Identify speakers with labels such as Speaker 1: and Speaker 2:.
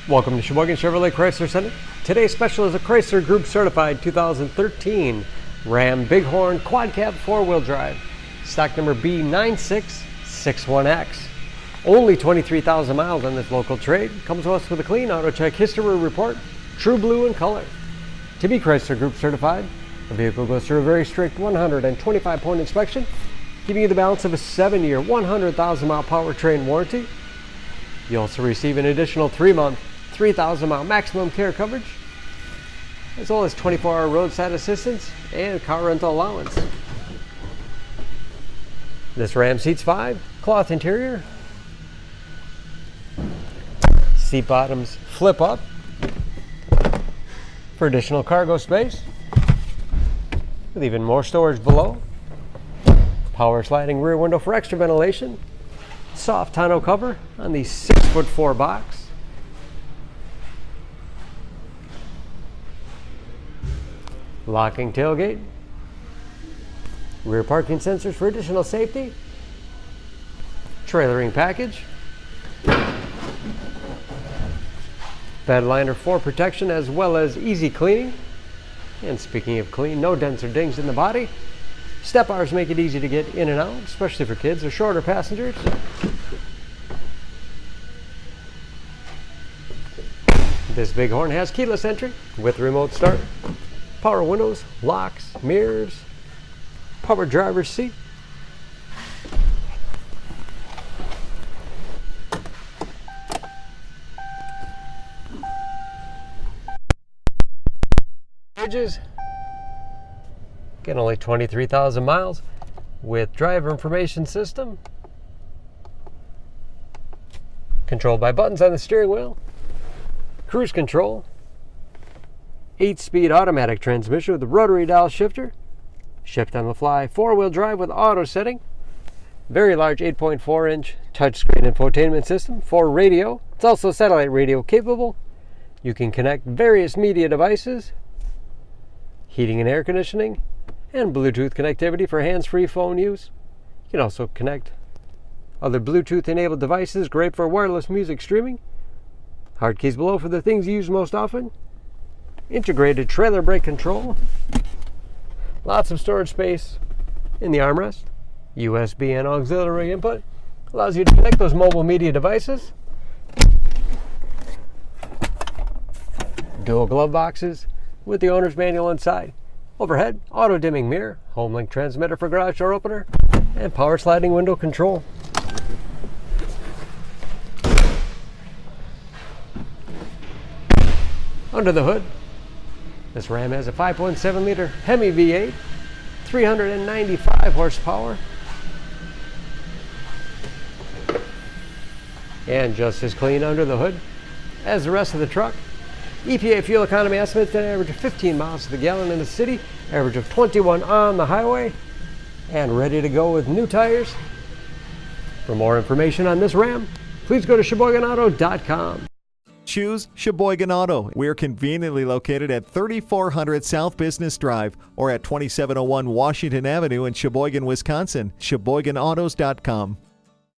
Speaker 1: Welcome to Sheboygan Chevrolet Chrysler Center. Today's special is a Chrysler Group Certified 2013 Ram Bighorn Quad Cab 4-wheel drive. Stock number B9661X. Only 23,000 miles on this local trade. Comes to us with a clean auto check history report, true blue in color. To be Chrysler Group Certified, the vehicle goes through a very strict 125-point inspection, giving you the balance of a 7-year, 100,000-mile powertrain warranty. You also receive an additional 3-month, 3,000-mile maximum care coverage, as well as 24-hour roadside assistance and car rental allowance. This Ram seats 5, cloth interior. Seat bottoms flip up for additional cargo space, with even more storage below. Power sliding rear window for extra ventilation. Soft tonneau cover on the 6'4" box. Locking tailgate. Rear parking sensors for additional safety. Trailering package. Bed liner for protection as well as easy cleaning. And speaking of clean, no dents or dings in the body. Step bars make it easy to get in and out, especially for kids or shorter passengers. This Bighorn has keyless entry with remote start, power windows, locks, mirrors, power driver's seat. Bridges. Again, only 23,000 miles with driver information system. Controlled by buttons on the steering wheel. Cruise control. 8-speed automatic transmission with a rotary dial shifter. Shift on the fly 4-wheel drive with auto setting. Very large 8.4-inch touchscreen infotainment system for radio. It's also satellite radio capable. You can connect various media devices, heating and air conditioning, and Bluetooth connectivity for hands-free phone use. You can also connect other Bluetooth-enabled devices, great for wireless music streaming. Hard keys below for the things you use most often. Integrated trailer brake control. Lots of storage space in the armrest. USB and auxiliary input. Allows you to connect those mobile media devices. Dual glove boxes with the owner's manual inside. Overhead, auto-dimming mirror, home-link transmitter for garage door opener, and power sliding window control. Under the hood, this Ram has a 5.7-liter HEMI V8, 395 horsepower, and just as clean under the hood as the rest of the truck. EPA fuel economy estimates an average of 15 miles to the gallon in the city, average of 21 on the highway, and ready to go with new tires. For more information on this Ram, please go to SheboyganAuto.com.
Speaker 2: Choose Sheboygan Auto. We're conveniently located at 3400 South Business Drive or at 2701 Washington Avenue in Sheboygan, Wisconsin. SheboyganAutos.com.